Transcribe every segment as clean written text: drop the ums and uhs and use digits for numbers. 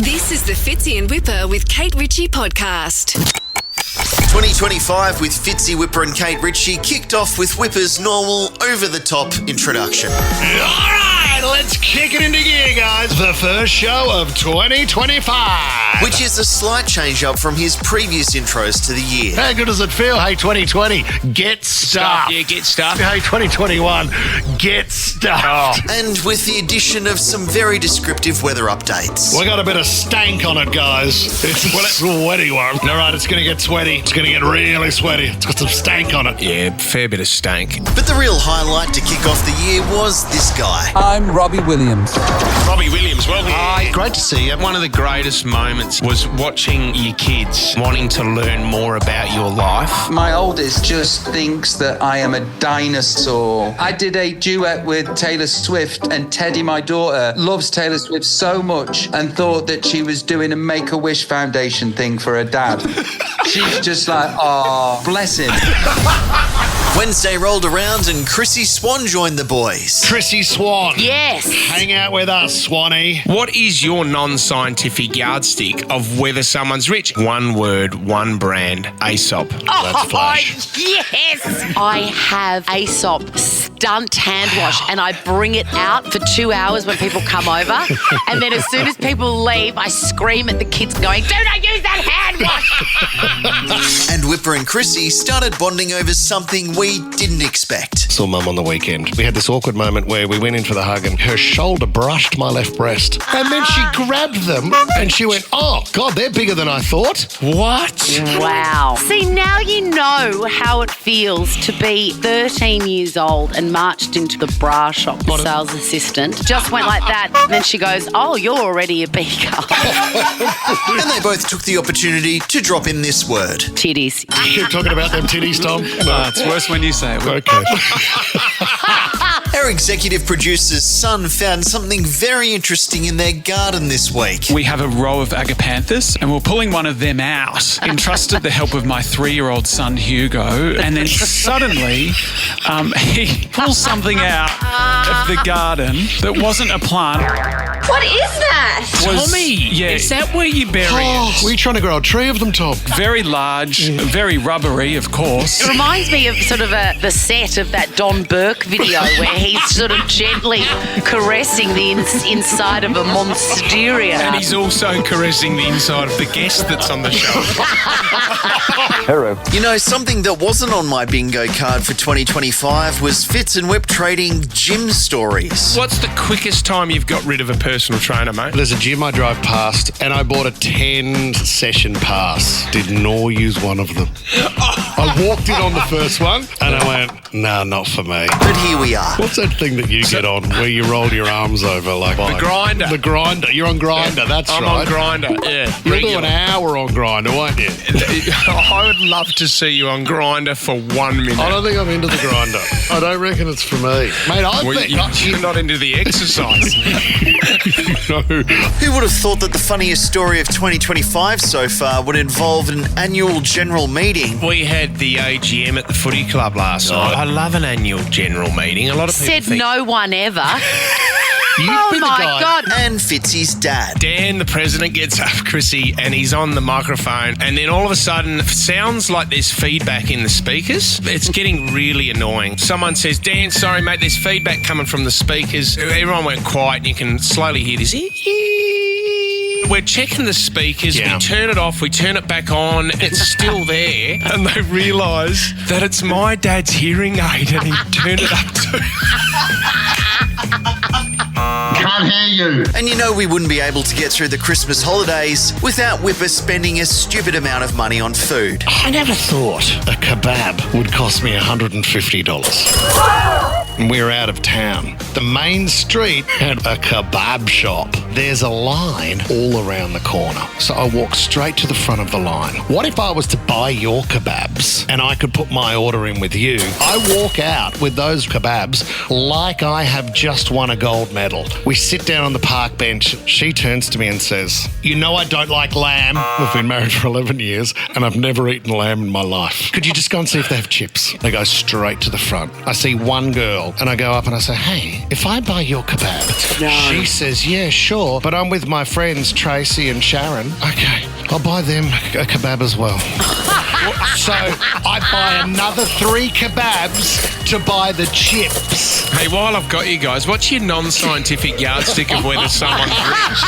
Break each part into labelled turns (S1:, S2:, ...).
S1: This is the Fitzy and Wippa with Kate Ritchie podcast.
S2: 2025 with Fitzy, Wippa and Kate Ritchie kicked off with Wippa's normal, over-the-top introduction.
S3: All right, let's kick it into gear, guys. The first show of 2025.
S2: Which is a slight change up from his previous intros to the year.
S3: How good does it feel? Hey, 2020, get stuffed.
S4: Yeah, get stuffed.
S3: Hey, 2021, get stuffed.
S2: And with the addition of some very descriptive weather updates.
S3: We got a bit of stank on it, guys. It's a sweaty one. All right, it's going to get sweaty. It's going to get really sweaty. It's got some stank on it.
S4: Yeah, fair bit of stank.
S2: But the real highlight to kick off the year was this guy.
S5: I'm Robbie Williams.
S4: Robbie Williams, welcome. Great to see you. One of the greatest moments was watching your kids wanting to learn more about your life.
S5: My oldest just thinks that I am a dinosaur. I did a duet with Taylor Swift, and Teddy, my daughter, loves Taylor Swift so much and thought that she was doing a Make-A-Wish Foundation thing for her dad. She's just like, oh, bless him.
S2: Wednesday rolled around and Chrissie Swan joined the boys.
S3: Chrissie Swan.
S6: Yes.
S3: Hang out with us, Swanee.
S4: What is your non-scientific yardstick of whether someone's rich? One word, one brand, Aesop. That's Flash.
S6: Yes. I have Aesop stunt hand wash, and I bring it out for 2 hours when people come over. And then as soon as people leave, I scream at the kids going, do not use that hand wash.
S2: And Wippa and Chrissie started bonding over something we didn't expect.
S3: Saw Mum on the weekend. We had this awkward moment where we went in for the hug and her shoulder brushed my left breast. And then she grabbed them and she went, oh, God, they're bigger than I thought.
S4: What?
S6: Wow. See, now you know how it feels to be 13 years old and marched into the bra shop, the sales assistant. Just went like that. And then she goes, oh, you're already a beaker.
S2: And they both took the opportunity to drop in this word.
S6: Titties.
S3: Keep talking about them titties, Tom.
S7: It's worse when you say it.
S3: Okay.
S2: Our executive producer's son found something very interesting in their garden this week.
S7: We have a row of agapanthus and we're pulling one of them out. Entrusted the help of my 3-year-old son, Hugo, and then suddenly he pulls something out of the garden that wasn't a plant.
S8: What is that?
S4: Tommy,
S7: yeah.
S4: Is that where you bury it?
S3: Were you trying to grow a tree of them, Tom?
S7: Very large, very rubbery, of course.
S6: It reminds me of sort of the set of that Don Burke video where he's sort of gently caressing the inside of a monsteria.
S4: And he's also caressing the inside of the guest that's on the show.
S2: You know, something that wasn't on my bingo card for 2025 was Fitz and Whip trading gym stories.
S4: What's the quickest time you've got rid of a personal trainer, mate?
S3: There's a gym I drive past and I bought a 10-session pass. Did not use one of them. I walked in on the first one and I went, nah, not for me.
S2: But here we are.
S3: What's that thing that you get on where you roll your arms over like
S4: The grinder.
S3: The grinder. You're on grinder, that's
S4: I'm
S3: right.
S4: on grinder, yeah.
S3: You'll do an hour on grinder, won't you?
S4: I would love to see you on grinder for 1 minute.
S3: I don't think I'm into the grinder. I don't reckon it's for me. Mate,
S4: You're not into the exercise.
S3: No.
S2: Who would have thought that the funniest story of 2025 so far would involve an annual general meeting?
S4: We had the AGM at the footy club last night. I love an annual general meeting. A lot of people
S6: Said
S4: think...
S6: no one ever.
S3: Oh
S6: my God.
S2: And Fitzy's dad.
S4: Dan, the president, gets up, Chrissy, and he's on the microphone, and then all of a sudden, it sounds like there's feedback in the speakers. It's getting really annoying. Someone says, Dan, sorry, mate, there's feedback coming from the speakers. Everyone went quiet, and you can slowly hear this. We're checking the speakers,
S3: Yeah.
S4: we turn it off, we turn it back on, it's still there, and they realise that it's my dad's hearing aid, and he turned it up too.
S9: Can't hear you.
S2: And you know we wouldn't be able to get through the Christmas holidays without Wippa spending a stupid amount of money on food.
S3: I never thought a kebab would cost me $150. And we were out of town. The main street had a kebab shop. There's a line all around the corner. So I walked straight to the front of the line. What if I was to buy your kebabs and I could put my order in with you? I walk out with those kebabs like I have just won a gold medal. We sit down on the park bench. She turns to me and says, you know I don't like lamb. We've been married for 11 years and I've never eaten lamb in my life. Could you just go and see if they have chips? They go straight to the front. I see one girl girl. And I go up and I say, hey, if I buy your kebab, she says, yeah, sure, but I'm with my friends Tracy and Sharon. Okay, I'll buy them a kebab as well. So I buy another 3 kebabs to buy the chips.
S4: Hey, while I've got you guys, what's your non-scientific yardstick of whether someone's rich?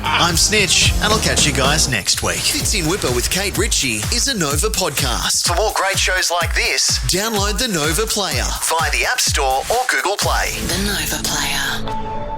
S2: I'm Snitch, and I'll catch you guys next week. Fitzy and Wippa with Kate Ritchie is a Nova podcast. For more great shows like this, download the Nova Player via the App Store or Google Play.
S1: The Nova Player.